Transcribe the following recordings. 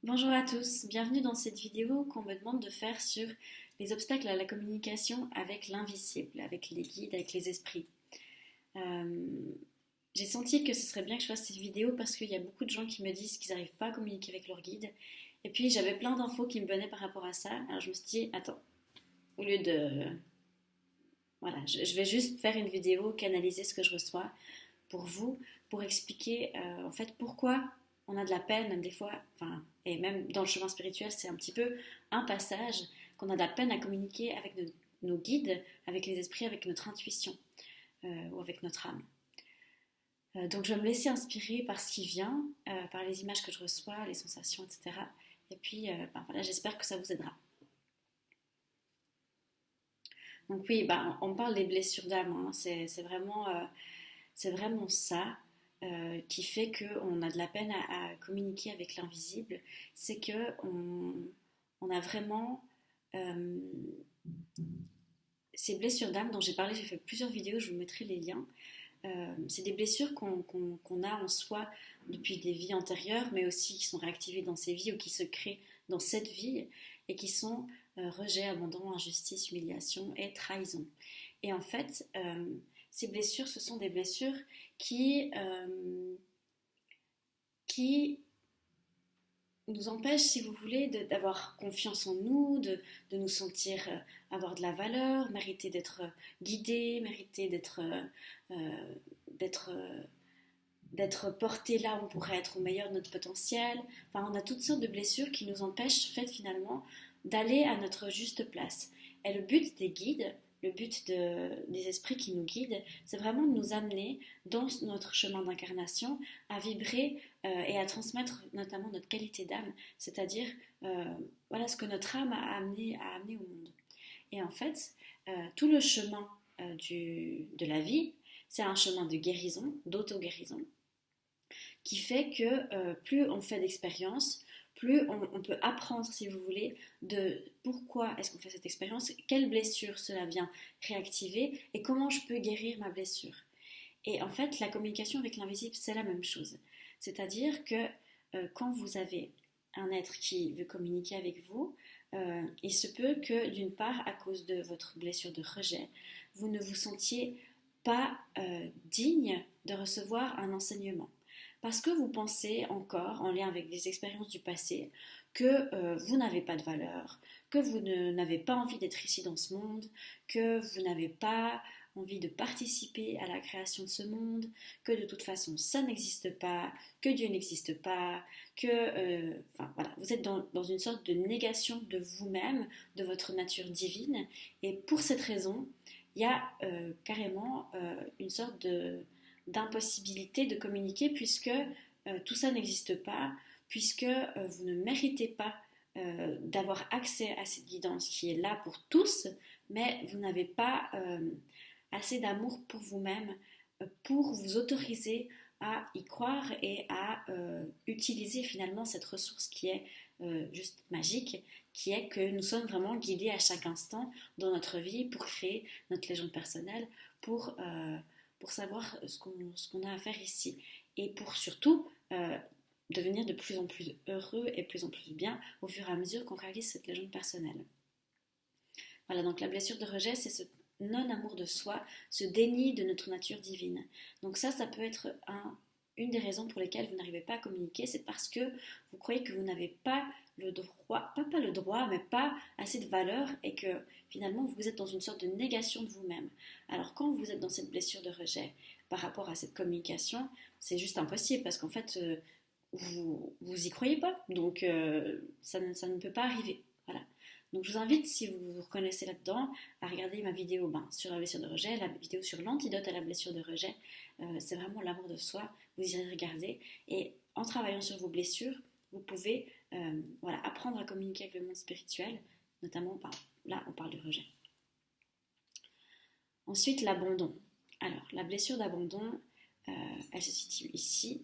Bonjour à tous, bienvenue dans cette vidéo qu'on me demande de faire sur les obstacles à la communication avec l'invisible, avec les guides, avec les esprits. Euh, j'ai senti que ce serait bien que je fasse cette vidéo parce qu'il y a beaucoup de gens qui me disent qu'ils n'arrivent pas à communiquer avec leurs guides. Et puis j'avais plein d'infos qui me venaient par rapport à ça. Alors je me suis dit, attends, au lieu de... Voilà, je vais juste faire une vidéo, canaliser ce que je reçois pour vous, pour expliquer en fait pourquoi on a de la peine des fois, enfin, et même dans le chemin spirituel, c'est un petit peu un passage qu'on a de la peine à communiquer avec nos guides, avec les esprits, avec notre intuition ou avec notre âme. Donc je vais me laisser inspirer par ce qui vient, par les images que je reçois, les sensations, etc. Et puis voilà, j'espère que ça vous aidera. Donc oui, on parle des blessures d'âme, hein. C'est vraiment ça qui fait qu'on a de la peine à communiquer avec l'invisible. C'est on a vraiment euh, ces blessures d'âme dont j'ai parlé, j'ai fait plusieurs vidéos, je vous mettrai les liens. C'est des blessures qu'on a en soi depuis des vies antérieures, mais aussi qui sont réactivées dans ces vies ou qui se créent dans cette vie et qui sont rejet, abandon, injustice, humiliation et trahison. Et en fait, ces blessures, ce sont des blessures qui nous empêchent, si vous voulez, d'avoir confiance en nous, de nous sentir avoir de la valeur, mériter d'être guidé, mériter euh, d'être d'être porté là où on pourrait être au meilleur de notre potentiel. Enfin, on a toutes sortes de blessures qui nous empêchent, fait, finalement, d'aller à notre juste place. Et le but des guides, des esprits qui nous guident, c'est vraiment de nous amener dans notre chemin d'incarnation à vibrer et à transmettre notamment notre qualité d'âme, c'est-à-dire voilà ce que notre âme a amené au monde. Et en fait, tout le chemin de la vie, c'est un chemin de guérison, d'auto-guérison, qui fait que plus on fait d'expériences, plus on peut apprendre, si vous voulez, de pourquoi est-ce qu'on fait cette expérience, quelle blessure cela vient réactiver et comment je peux guérir ma blessure. Et en fait, la communication avec l'invisible, c'est la même chose. C'est-à-dire que quand vous avez un être qui veut communiquer avec vous, il se peut que d'une part, à cause de votre blessure de rejet, vous ne vous sentiez pas digne de recevoir un enseignement. Parce que vous pensez encore, en lien avec des expériences du passé, que vous n'avez pas de valeur, que vous n'avez pas envie d'être ici dans ce monde, que vous n'avez pas envie de participer à la création de ce monde, que de toute façon ça n'existe pas, que Dieu n'existe pas, enfin voilà, vous êtes dans une sorte de négation de vous-même, de votre nature divine, et pour cette raison, il y a carrément une sorte d'impossibilité de communiquer puisque tout ça n'existe pas, puisque vous ne méritez pas d'avoir accès à cette guidance qui est là pour tous, mais vous n'avez pas assez d'amour pour vous-même pour vous autoriser à y croire et à utiliser finalement cette ressource qui est juste magique, qui est que nous sommes vraiment guidés à chaque instant dans notre vie pour créer notre légende personnelle, pour savoir ce qu'on a à faire ici et pour surtout devenir de plus en plus heureux et de plus en plus bien au fur et à mesure qu'on réalise cette légende personnelle. Voilà, donc la blessure de rejet, c'est ce non-amour de soi, ce déni de notre nature divine. Donc ça peut être une des raisons pour lesquelles vous n'arrivez pas à communiquer, c'est parce que vous croyez que vous n'avez pas le droit, pas le droit, mais pas assez de valeur et que finalement vous êtes dans une sorte de négation de vous-même. Alors quand vous êtes dans cette blessure de rejet par rapport à cette communication, c'est juste impossible parce qu'en fait vous y croyez pas, donc ça ne peut pas arriver. Voilà. Donc je vous invite, si vous vous reconnaissez là-dedans, à regarder ma vidéo sur la blessure de rejet, la vidéo sur l'antidote à la blessure de rejet. C'est vraiment l'amour de soi. Vous irez regarder. Et en travaillant sur vos blessures, vous pouvez voilà, apprendre à communiquer avec le monde spirituel, notamment là, on parle de rejet. Ensuite, l'abandon. Alors, la blessure d'abandon, elle se situe ici.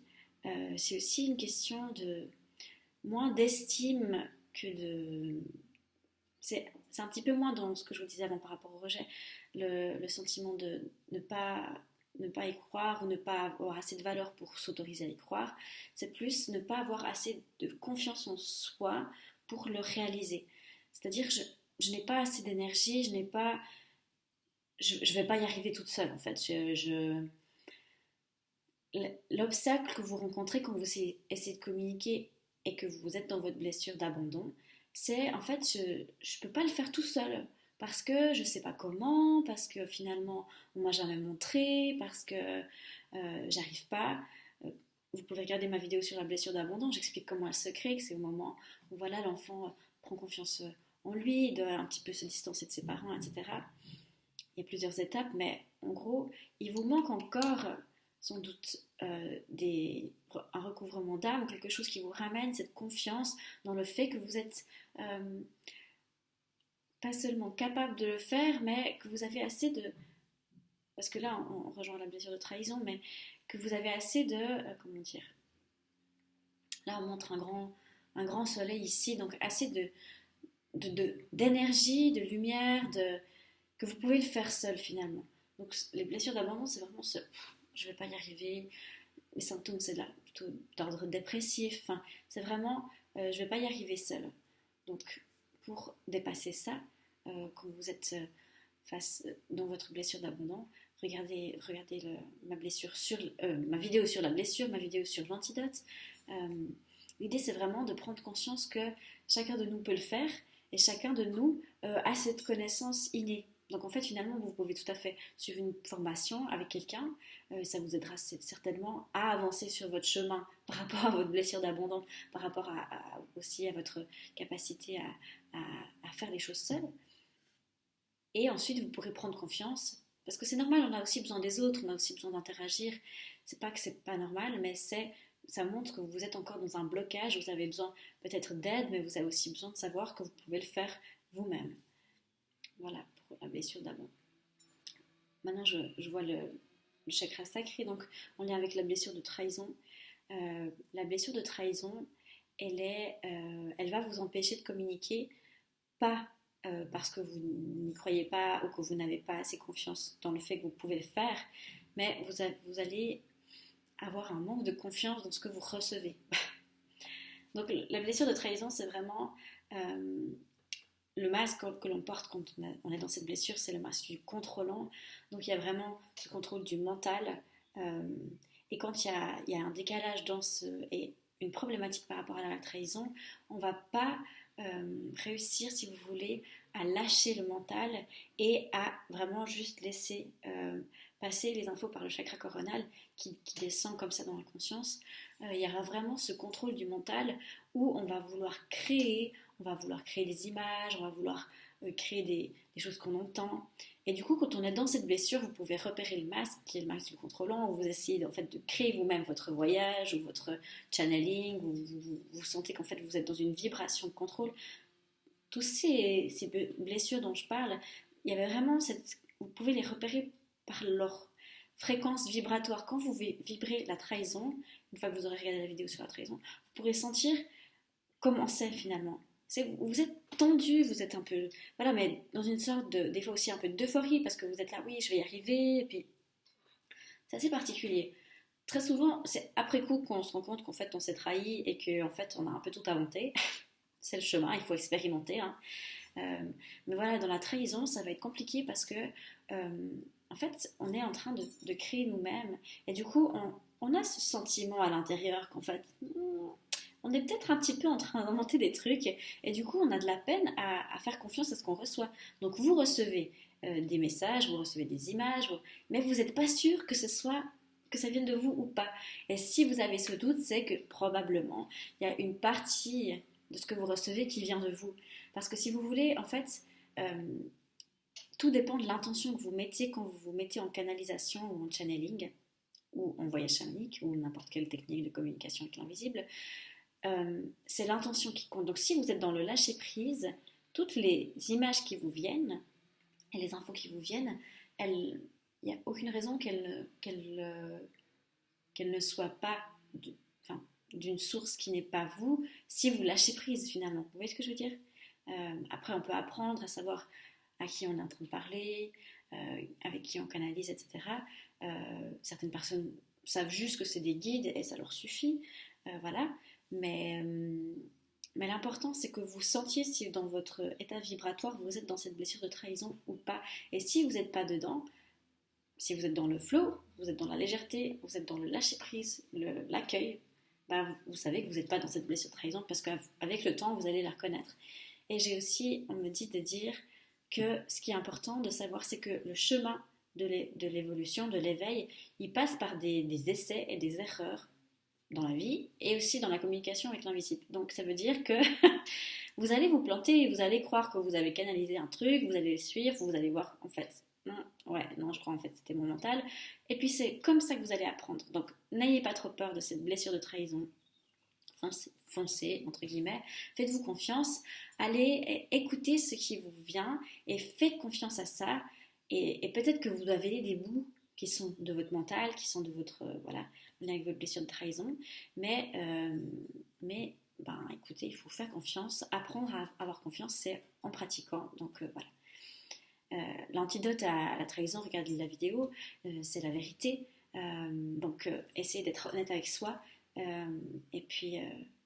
C'est aussi une question de moins d'estime que de... C'est un petit peu moins dans ce que je vous disais avant par rapport au rejet, le sentiment de ne pas ne pas y croire ou ne pas avoir assez de valeur pour s'autoriser à y croire, c'est plus ne pas avoir assez de confiance en soi pour le réaliser. C'est-à-dire, je n'ai pas assez d'énergie, je vais pas y arriver toute seule en fait. L'obstacle que vous rencontrez quand vous essayez de communiquer et que vous êtes dans votre blessure d'abandon, c'est en fait je ne peux pas le faire tout seul parce que je ne sais pas comment, parce que finalement on m'a jamais montré, parce que j'arrive pas. Euh, Vous pouvez regarder ma vidéo sur la blessure d'abandon, j'explique comment elle se crée, que c'est au moment où voilà, l'enfant prend confiance en lui, il doit un petit peu se distancer de ses parents, etc. Il y a plusieurs étapes, mais en gros, il vous manque encore sans doute un recouvrement d'âme, quelque chose qui vous ramène cette confiance dans le fait que vous êtes pas seulement capable de le faire, mais que vous avez assez de... Parce que là, on rejoint la blessure de trahison, mais que vous avez assez de... comment dire? Là, on montre un grand soleil ici, donc assez d'énergie, de lumière, que vous pouvez le faire seul finalement. Donc les blessures d'abandon, c'est vraiment ce... Je ne vais pas y arriver. Les symptômes, c'est plutôt d'ordre dépressif. Enfin, c'est vraiment, je ne vais pas y arriver seule. Donc, pour dépasser ça, quand vous êtes dans votre blessure d'abandon, regardez ma vidéo sur la blessure, ma vidéo sur l'antidote. L'idée, c'est vraiment de prendre conscience que chacun de nous peut le faire et chacun de nous a cette connaissance innée. Donc en fait, finalement, vous pouvez tout à fait suivre une formation avec quelqu'un. Ça vous aidera certainement à avancer sur votre chemin par rapport à votre blessure d'abandon, par rapport aussi à votre capacité à faire les choses seul. Et ensuite, vous pourrez prendre confiance. Parce que c'est normal, on a aussi besoin des autres, on a aussi besoin d'interagir. C'est pas que c'est pas normal, mais ça montre que vous êtes encore dans un blocage, vous avez besoin peut-être d'aide, mais vous avez aussi besoin de savoir que vous pouvez le faire vous-même. Voilà pour la blessure d'abandon. Maintenant, je vois le chakra sacré, donc en lien avec la blessure de trahison. La blessure de trahison, elle va vous empêcher de communiquer, pas parce que vous n'y croyez pas ou que vous n'avez pas assez confiance dans le fait que vous pouvez le faire, mais vous allez avoir un manque de confiance dans ce que vous recevez. Donc la blessure de trahison, c'est vraiment le masque que l'on porte quand on est dans cette blessure, c'est le masque du contrôlant. Donc il y a vraiment ce contrôle du mental. Et quand il y a un décalage et une problématique par rapport à la trahison, on ne va pas réussir, si vous voulez, à lâcher le mental et à vraiment juste laisser passer les infos par le chakra coronal qui descend comme ça dans la conscience. Il y aura vraiment ce contrôle du mental où on va vouloir créer des images, on va vouloir créer des choses qu'on entend. Et du coup, quand on est dans cette blessure, vous pouvez repérer le masque, qui est le masque du contrôlant, où vous essayez en fait de créer vous-même votre voyage ou votre channeling, où vous sentez qu'en fait vous êtes dans une vibration de contrôle. Tous ces blessures dont je parle, il y avait vraiment vous pouvez les repérer par leur fréquence vibratoire. Quand vous vibrez la trahison, une fois que vous aurez regardé la vidéo sur la trahison, vous pourrez sentir comment c'est finalement. Vous êtes tendu, vous êtes un peu... Voilà, mais dans une sorte des fois aussi un peu d'euphorie, parce que vous êtes là, oui, je vais y arriver, et puis... C'est assez particulier. Très souvent, c'est après coup qu'on se rend compte qu'en fait, on s'est trahi et qu'en fait, on a un peu tout inventé. C'est le chemin, il faut expérimenter. Hein. Mais voilà, dans la trahison, ça va être compliqué parce que, en fait, on est en train de créer nous-mêmes. Et du coup, on a ce sentiment à l'intérieur qu'en fait... on est peut-être un petit peu en train d'inventer des trucs et du coup on a de la peine à faire confiance à ce qu'on reçoit. Donc vous recevez des messages, vous recevez des images, mais vous n'êtes pas sûr que ça vienne de vous ou pas. Et si vous avez ce doute, c'est que probablement il y a une partie de ce que vous recevez qui vient de vous. Parce que si vous voulez, en fait, tout dépend de l'intention que vous mettiez quand vous vous mettez en canalisation ou en channeling ou en voyage chamanique ou n'importe quelle technique de communication avec l'invisible. C'est l'intention qui compte. Donc si vous êtes dans le lâcher prise, toutes les images qui vous viennent et les infos qui vous viennent, il n'y a aucune raison qu'elles ne soient pas d'une source qui n'est pas vous, si vous lâchez prise finalement. Vous voyez ce que je veux dire? Après on peut apprendre à savoir à qui on est en train de parler, avec qui on canalise, etc. Certaines personnes savent juste que c'est des guides et ça leur suffit, voilà. Mais l'important, c'est que vous sentiez si dans votre état vibratoire, vous êtes dans cette blessure de trahison ou pas. Et si vous n'êtes pas dedans, si vous êtes dans le flow, vous êtes dans la légèreté, vous êtes dans le lâcher-prise, l'accueil, bah, vous savez que vous n'êtes pas dans cette blessure de trahison parce qu'avec le temps, vous allez la reconnaître. Et j'ai aussi, on me dit de dire que ce qui est important de savoir, c'est que le chemin de l'évolution, de l'éveil, il passe par des essais et des erreurs dans la vie et aussi dans la communication avec l'invisible. Donc ça veut dire que vous allez vous planter, vous allez croire que vous avez canalisé un truc, vous allez le suivre, vous allez voir en fait, non, je crois en fait c'était mon mental. Et puis c'est comme ça que vous allez apprendre. Donc n'ayez pas trop peur de cette blessure de trahison. Foncez, entre guillemets, faites-vous confiance, allez écouter ce qui vous vient et faites confiance à ça. Et peut-être que vous avez des bouts qui sont de votre mental, qui sont de votre, voilà, avec votre blessure de trahison. Mais écoutez, il faut faire confiance, apprendre à avoir confiance, c'est en pratiquant. Donc voilà. L'antidote à la trahison, regardez la vidéo, c'est la vérité. Donc essayez d'être honnête avec soi et puis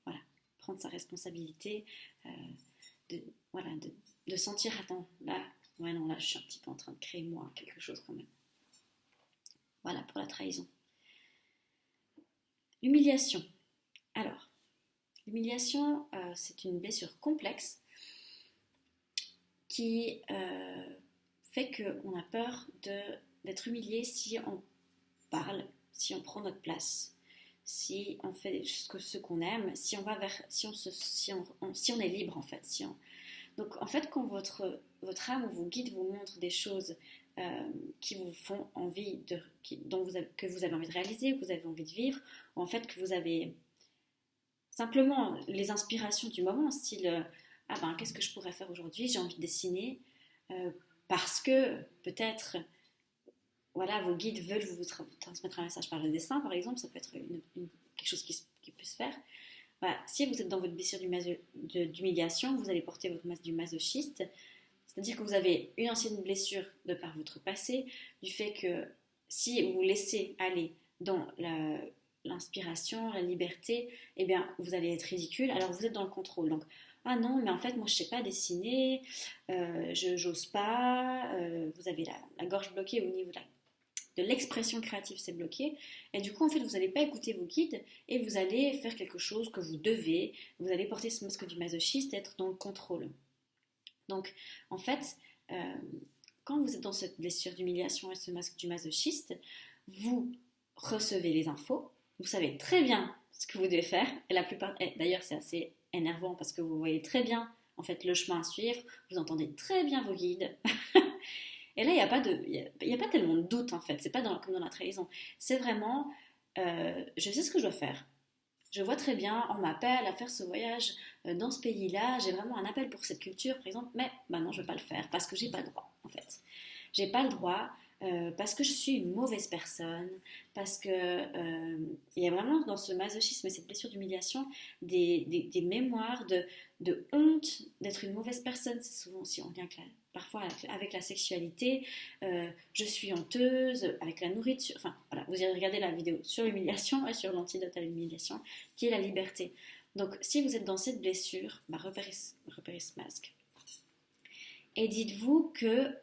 voilà, prendre sa responsabilité, de sentir, attends, là, ouais non, là je suis un petit peu en train de créer moi quelque chose quand même. Voilà pour la trahison. L'humiliation. Alors, l'humiliation, c'est une blessure complexe qui fait qu'on a peur d'être humilié si on parle, si on prend notre place, si on fait ce qu'on aime, si on va vers, si on est libre en fait. Donc en fait, quand votre âme ou vos guides vous montrent des choses qui vous font envie, que vous avez envie de réaliser, que vous avez envie de vivre, ou en fait que vous avez simplement les inspirations du moment, style qu'est-ce que je pourrais faire aujourd'hui, j'ai envie de dessiner, parce que peut-être voilà, vos guides veulent vous transmettre un message par le dessin, par exemple, ça peut être quelque chose qui peut se faire. Voilà, si vous êtes dans votre blessure d'humiliation, vous allez porter votre masque du masochiste, c'est-à-dire que vous avez une ancienne blessure de par votre passé, du fait que si vous vous laissez aller dans l'inspiration, la liberté, eh bien, vous allez être ridicule, alors vous êtes dans le contrôle. Donc, ah non, mais en fait, moi, je ne sais pas dessiner, je n'ose pas, vous avez la gorge bloquée au niveau de l'expression créative, c'est bloqué, et du coup, en fait, vous n'allez pas écouter vos guides, et vous allez faire quelque chose que vous devez, vous allez porter ce masque du masochiste, être dans le contrôle. Donc, en fait, quand vous êtes dans cette blessure d'humiliation et ce masque du masochiste, vous recevez les infos, vous savez très bien ce que vous devez faire, et la plupart, d'ailleurs c'est assez énervant parce que vous voyez très bien en fait le chemin à suivre, vous entendez très bien vos guides, et là il n'y a pas tellement de doute en fait, c'est pas comme dans la trahison, c'est vraiment je sais ce que je dois faire. Je vois très bien, on m'appelle à faire ce voyage dans ce pays-là, j'ai vraiment un appel pour cette culture, par exemple, mais non, je ne vais pas le faire parce que j'ai pas le droit, en fait. J'ai pas le droit parce que je suis une mauvaise personne, parce que il y a vraiment dans ce masochisme et cette blessure d'humiliation des mémoires de honte d'être une mauvaise personne. C'est souvent aussi en lien parfois avec la sexualité, je suis honteuse, avec la nourriture, enfin voilà, vous irez regarder la vidéo sur l'humiliation et sur l'antidote à l'humiliation, qui est la liberté. Donc si vous êtes dans cette blessure, repérez ce masque. Et dites-vous que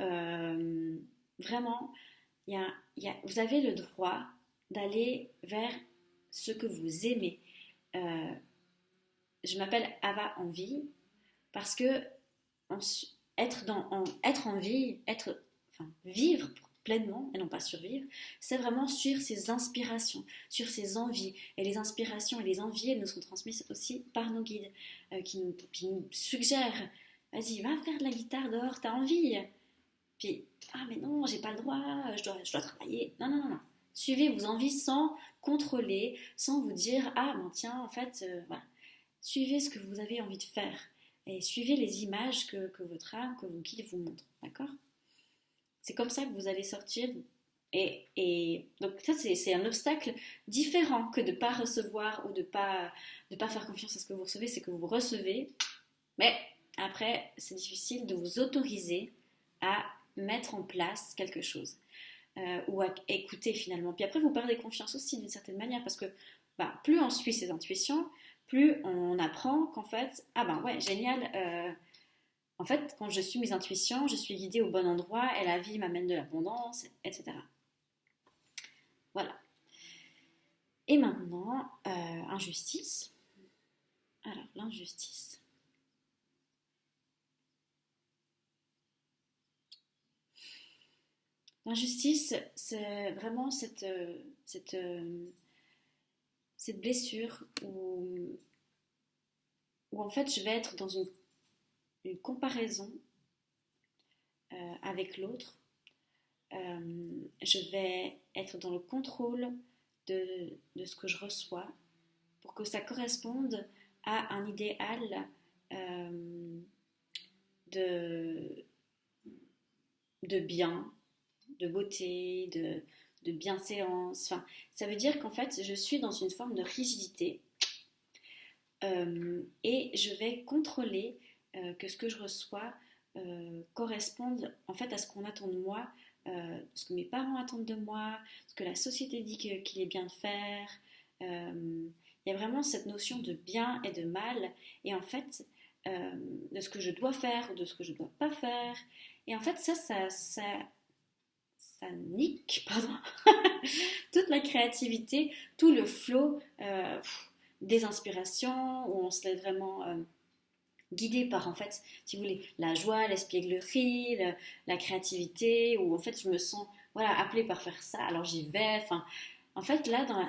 vraiment, vous avez le droit d'aller vers ce que vous aimez. Je m'appelle Ava Envie parce que être en vie, vivre pleinement et non pas survivre, c'est vraiment suivre ses inspirations, suivre ses envies. Et les inspirations et les envies, elles nous sont transmises aussi par nos guides qui nous suggèrent, vas-y, va faire de la guitare dehors, t'as envie. Puis, mais non, j'ai pas le droit, je dois travailler. Non. Suivez vos envies sans contrôler, sans vous dire, tiens, en fait, voilà. Suivez ce que vous avez envie de faire. Et suivez les images que votre âme, que vos guides vous montrent, d'accord ? C'est comme ça que vous allez sortir. Et donc ça, c'est un obstacle différent que de ne pas recevoir ou de pas faire confiance à ce que vous recevez. C'est que vous recevez, mais après, c'est difficile de vous autoriser à mettre en place quelque chose ou à écouter finalement. Puis après, vous perdez confiance aussi d'une certaine manière parce que plus on suit ses intuitions, plus on apprend qu'en fait, ah ben ouais, génial, en fait, quand je suis mes intuitions, je suis guidée au bon endroit et la vie m'amène de l'abondance, etc. Voilà. Et maintenant, injustice. Alors, l'injustice. L'injustice, c'est vraiment cette blessure où en fait je vais être dans une comparaison avec l'autre. Je vais être dans le contrôle de ce que je reçois pour que ça corresponde à un idéal de, de bien, de beauté, de bienséance. Enfin, ça veut dire qu'en fait, je suis dans une forme de rigidité et je vais contrôler que ce que je reçois corresponde en fait à ce qu'on attend de moi, ce que mes parents attendent de moi, ce que la société dit qu'il est bien de faire. Il y a vraiment cette notion de bien et de mal, et en fait, de ce que je dois faire ou de ce que je ne dois pas faire. Et en fait, ça nique, pardon, toute la créativité, tout le flow des inspirations, où on se laisse vraiment guidé par, en fait, si vous voulez, la joie, l'espièglerie, la créativité, où en fait je me sens voilà, appelée par faire ça, alors j'y vais. Enfin, en fait, là, dans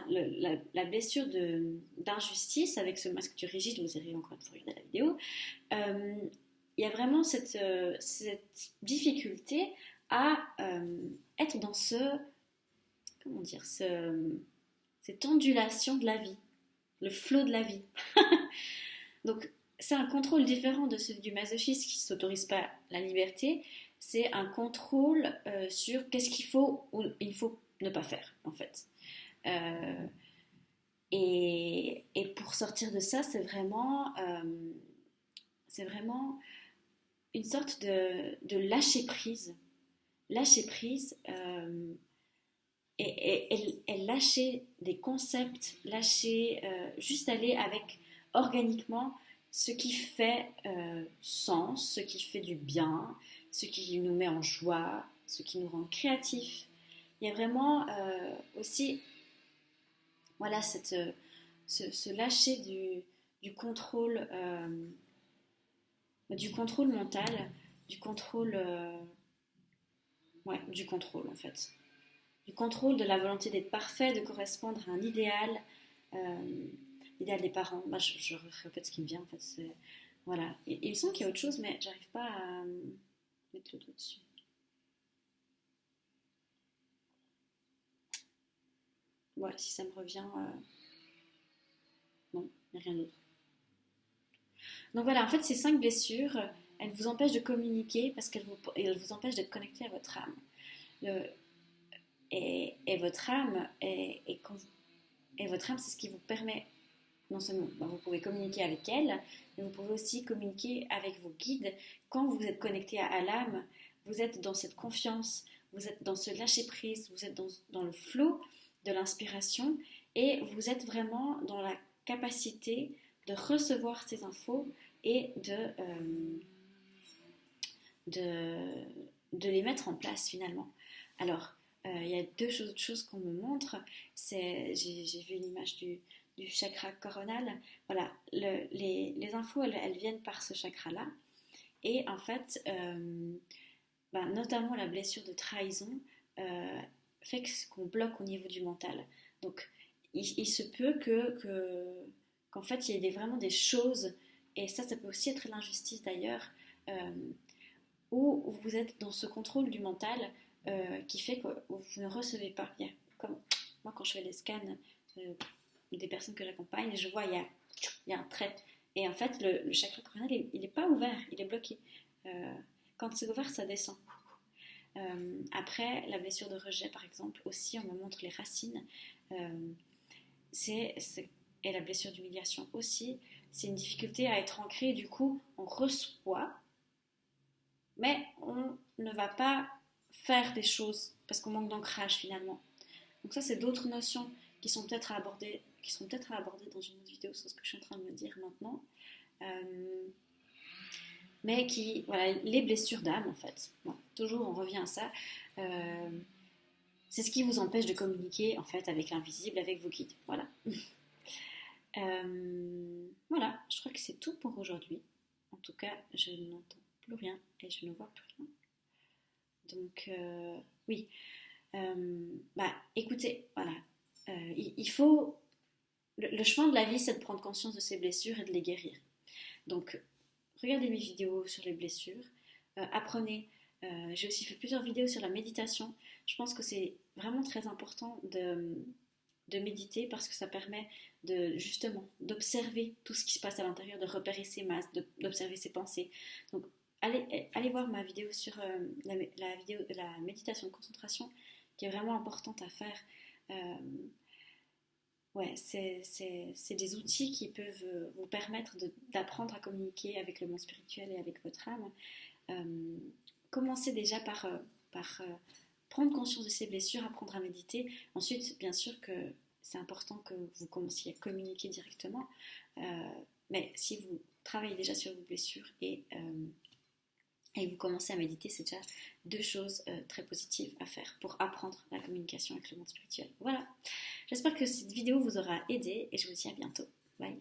la blessure d'injustice, avec ce masque du rigide, vous irez encore une fois regarder la vidéo, il y a vraiment cette difficulté à être dans comment dire, cette ondulation de la vie, le flot de la vie. Donc, c'est un contrôle différent de celui du masochisme qui ne s'autorise pas la liberté. C'est un contrôle sur qu'est-ce qu'il faut ou il faut ne pas faire, en fait. Et pour sortir de ça, c'est vraiment une sorte de lâcher prise. Lâcher prise et lâcher des concepts, lâcher, juste aller avec organiquement ce qui fait sens, ce qui fait du bien, ce qui nous met en joie, ce qui nous rend créatifs. Il y a vraiment aussi voilà, ce lâcher du contrôle mental, du contrôle du contrôle en fait. Du contrôle de la volonté d'être parfait, de correspondre à un idéal, l'idéal des parents. Je répète ce qui me vient en fait. Voilà. Il me semble qu'il y a autre chose, mais j'arrive pas à mettre le doigt dessus. Ouais, si ça me revient, non, il n'y a rien d'autre. Donc voilà, en fait, ces 5 blessures, elles vous empêchent de communiquer parce qu'elles vous empêchent d'être connecté à votre âme. Et votre âme, et votre âme, c'est ce qui vous permet, non seulement vous pouvez communiquer avec elle, mais vous pouvez aussi communiquer avec vos guides. Quand vous êtes connecté à l'âme, vous êtes dans cette confiance, vous êtes dans ce lâcher-prise, vous êtes dans le flow de l'inspiration et vous êtes vraiment dans la capacité de recevoir ces infos et de les mettre en place finalement. Alors, il y a 2 choses qu'on me montre. J'ai vu une image du chakra coronal. Voilà, les infos, elles viennent par ce chakra-là. Et en fait, notamment la blessure de trahison fait qu'on bloque au niveau du mental. Donc, il se peut qu'en fait, il y ait vraiment des choses, et ça peut aussi être l'injustice d'ailleurs, où vous êtes dans ce contrôle du mental qui fait que vous ne recevez pas. Comme moi, quand je fais les scans des personnes que j'accompagne, je vois il y a un trait. Et en fait, le chakra coronal, il n'est pas ouvert, il est bloqué. Quand c'est ouvert, ça descend. Après, la blessure de rejet, par exemple, aussi, on me montre les racines. Et la blessure d'humiliation aussi, c'est une difficulté à être ancrée. Du coup, on reçoit, mais on ne va pas faire des choses parce qu'on manque d'ancrage finalement. Donc ça, c'est d'autres notions qui sont peut-être à aborder, dans une autre vidéo sur ce que je suis en train de me dire maintenant. Mais qui, voilà, les blessures d'âme en fait. Bon, toujours, on revient à ça. C'est ce qui vous empêche de communiquer en fait avec l'invisible, avec vos guides. Voilà. Voilà, je crois que c'est tout pour aujourd'hui. En tout cas, je n'entends plus rien et je ne vois plus rien. Donc, oui. Écoutez, voilà. Il faut. Le chemin de la vie, c'est de prendre conscience de ses blessures et de les guérir. Donc, regardez mes vidéos sur les blessures. Apprenez. J'ai aussi fait plusieurs vidéos sur la méditation. Je pense que c'est vraiment très important de méditer parce que ça permet justement d'observer tout ce qui se passe à l'intérieur, de repérer ses masses, d'observer ses pensées. Donc, allez voir ma vidéo sur la méditation de concentration qui est vraiment importante à faire. Ouais, c'est des outils qui peuvent vous permettre d'apprendre à communiquer avec le monde spirituel et avec votre âme. Commencez déjà par prendre conscience de ces blessures, apprendre à méditer. Ensuite, bien sûr que c'est important que vous commenciez à communiquer directement. Mais si vous travaillez déjà sur vos blessures et vous commencez à méditer, c'est déjà deux choses très positives à faire pour apprendre la communication avec le monde spirituel. Voilà. J'espère que cette vidéo vous aura aidé et je vous dis à bientôt. Bye.